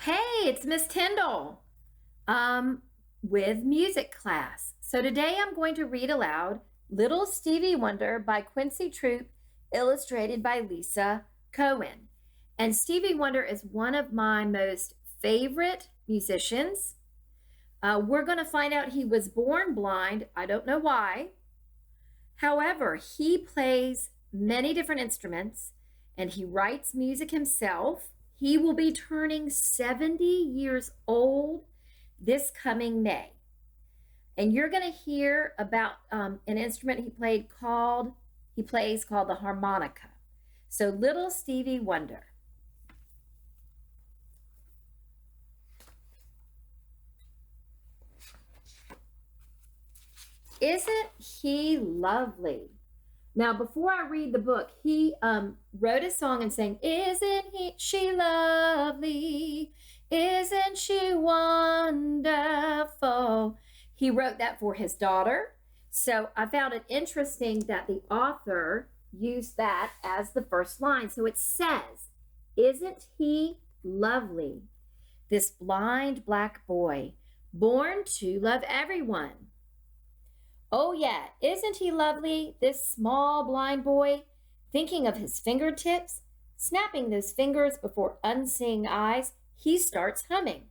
Hey, it's Miss Tyndall with music class. So today I'm going to read aloud Little Stevie Wonder by Quincy Troop, illustrated by Lisa Cohen. And Stevie Wonder is one of my most favorite musicians. We're going to find out he was born blind. I don't know why. However, he plays many different instruments and he writes music himself. He will be turning 70 years old this coming May. And you're going to hear about an instrument he plays called the harmonica. So Little Stevie Wonder. Isn't he lovely? Now, before I read the book, he wrote a song and sang, "Isn't she lovely? Isn't she wonderful?" He wrote that for his daughter. So I found it interesting that the author used that as the first line. So it says, "Isn't he lovely? This blind black boy, born to love everyone." Oh, yeah, isn't he lovely, this small blind boy? Thinking of his fingertips, snapping those fingers before unseeing eyes, he starts humming.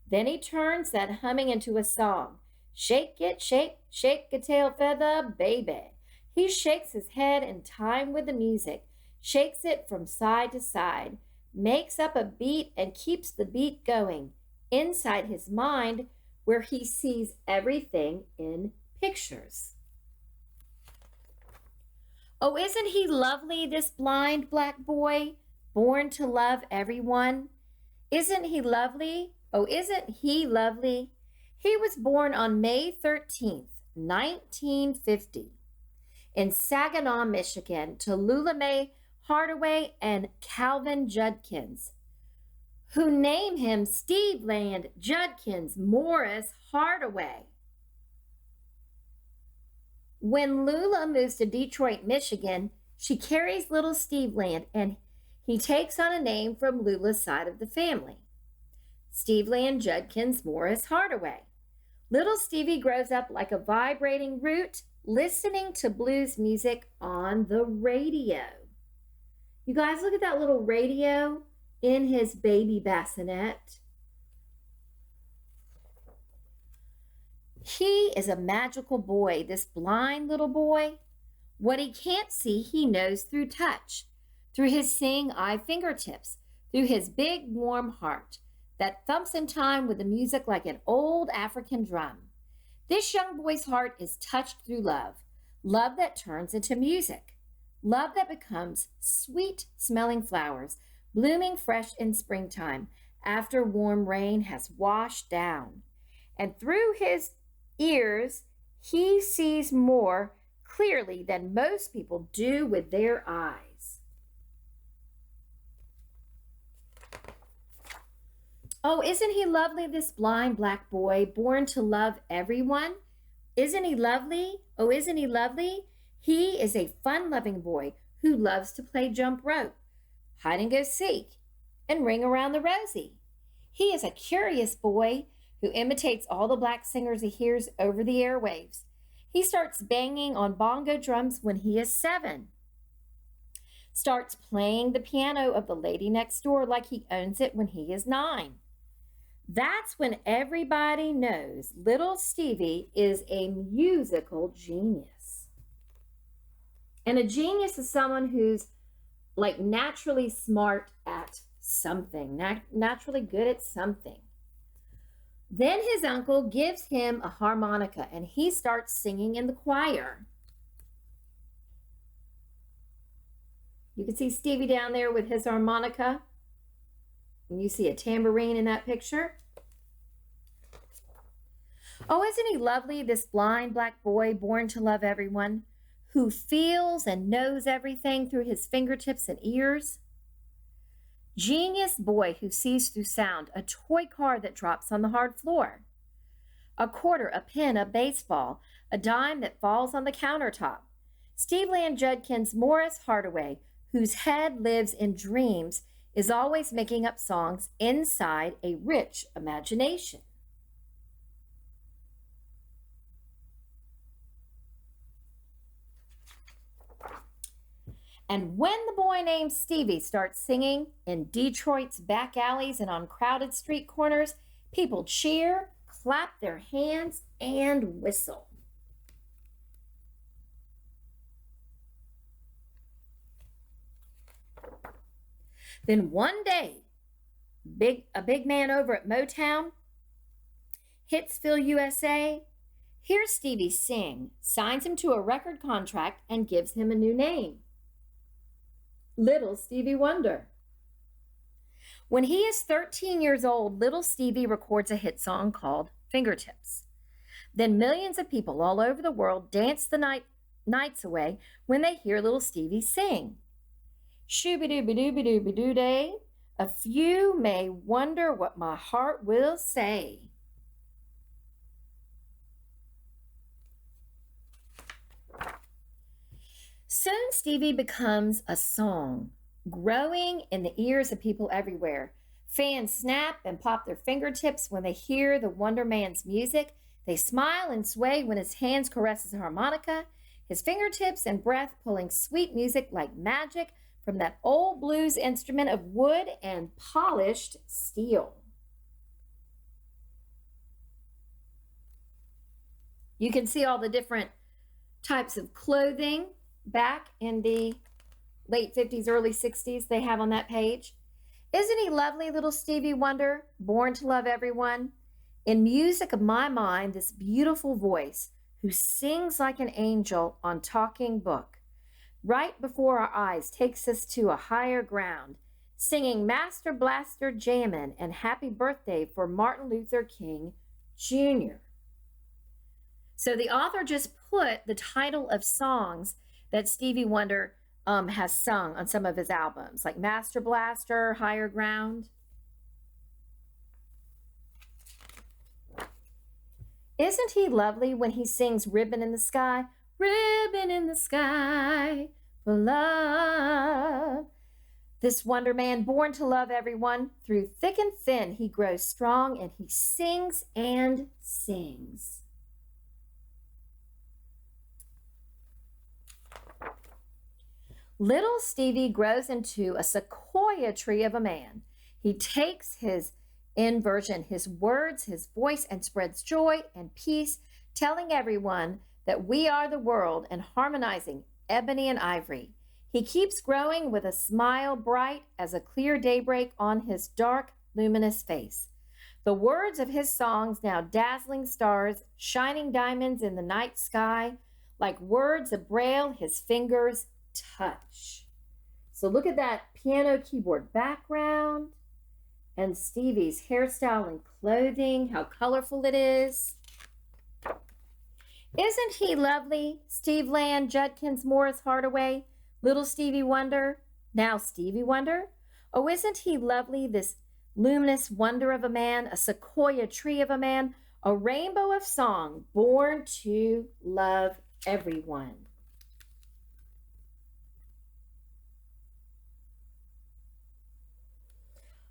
Then he turns that humming into a song. Shake it, shake, shake a tail feather, baby. He shakes his head in time with the music, shakes it from side to side, makes up a beat and keeps the beat going inside his mind where he sees everything in pictures. Oh, isn't he lovely, this blind black boy, born to love everyone? Isn't he lovely? Oh, isn't he lovely? He was born on May 13th, 1950, in Saginaw, Michigan, to Lula Mae Hardaway and Calvin Judkins, who named him Steveland Judkins Morris Hardaway. When Lula moves to Detroit, Michigan, she carries little Steveland and he takes on a name from Lula's side of the family, Steveland Judkins Morris Hardaway. Little Stevie grows up like a vibrating root, listening to blues music on the radio. You guys, look at that little radio in his baby bassinet. He is a magical boy, this blind little boy. What he can't see, he knows through touch, through his seeing eye fingertips, through his big warm heart that thumps in time with the music like an old African drum. This young boy's heart is touched through love, love that turns into music, love that becomes sweet smelling flowers, blooming fresh in springtime after warm rain has washed down. And through his ears, he sees more clearly than most people do with their eyes. Oh, isn't he lovely, this blind black boy, born to love everyone? Isn't he lovely? Oh, isn't he lovely? He is a fun-loving boy who loves to play jump rope, hide and go seek, and ring around the rosy. He is a curious boy who imitates all the black singers he hears over the airwaves. He starts banging on bongo drums when he is 7. Starts playing the piano of the lady next door like he owns it when he is 9. That's when everybody knows little Stevie is a musical genius. And a genius is someone who's like naturally smart at something, naturally good at something. Then his uncle gives him a harmonica and he starts singing in the choir. You can see Stevie down there with his harmonica. And you see a tambourine in that picture. Oh, isn't he lovely, this blind black boy born to love everyone, who feels and knows everything through his fingertips and ears? Genius boy who sees through sound, a toy car that drops on the hard floor, a quarter, a pin, a baseball, a dime that falls on the countertop. Steveland Judkins Morris Hardaway, whose head lives in dreams, is always making up songs inside a rich imagination. And when the boy named Stevie starts singing in Detroit's back alleys and on crowded street corners, people cheer, clap their hands, and whistle. Then one day, a big man over at Motown, Hitsville, USA, hears Stevie sing, signs him to a record contract, and gives him a new name. Little Stevie Wonder. When he is 13 years old, little Stevie records a hit song called Fingertips. Then millions of people all over the world dance the nights away when they hear little Stevie sing. Shooby-dooby-dooby-dooby-doo-day, a few may wonder what my heart will say. Soon Stevie becomes a song, growing in the ears of people everywhere. Fans snap and pop their fingertips when they hear the Wonder Man's music. They smile and sway when his hands caress his harmonica, his fingertips and breath pulling sweet music like magic from that old blues instrument of wood and polished steel. You can see all the different types of clothing back in the late 50s, early 60s they have on that page. Isn't he lovely, little Stevie Wonder, born to love everyone? In music of my mind, this beautiful voice who sings like an angel on Talking Book, right before our eyes, takes us to a higher ground, singing Master Blaster Jammin' and Happy Birthday for Martin Luther King Jr. So the author just put the title of songs that Stevie Wonder has sung on some of his albums, like Master Blaster, Higher Ground. Isn't he lovely when he sings Ribbon in the Sky? Ribbon in the sky for love. This Wonder Man, born to love everyone, through thick and thin, he grows strong and he sings and sings. Little Stevie grows into a sequoia tree of a man. He takes his inversion, his words, his voice, and spreads joy and peace, telling everyone that we are the world and harmonizing ebony and ivory. He keeps growing with a smile bright as a clear daybreak on his dark, luminous face. The words of his songs now dazzling stars, shining diamonds in the night sky, like words of braille his fingers touch. So look at that piano keyboard background and Stevie's hairstyle and clothing, how colorful it is. Isn't he lovely? Steve Land, Judkins, Morris Hardaway, little Stevie Wonder, now Stevie Wonder. Oh, isn't he lovely, this luminous wonder of a man, a sequoia tree of a man, a rainbow of song, born to love everyone.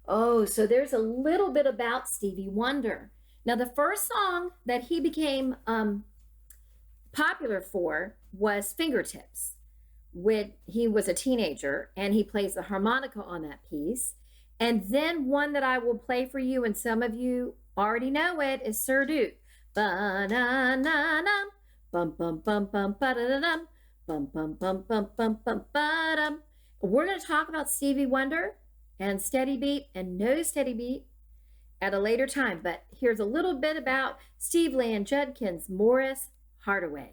Oh, so there's a little bit about Stevie Wonder. Now, the first song that he became popular for was Fingertips. When he was a teenager, and he plays the harmonica on that piece. And then one that I will play for you, and some of you already know it, is Sir Duke. Ba-na-na-na, bum bum bum bum ba-da-da-dum, bum bum bum bum bum bum ba-dum. We're going to talk about Stevie Wonder and steady beat and no steady beat at a later time. But here's a little bit about Steve Land, Judkins, Morris Hardaway.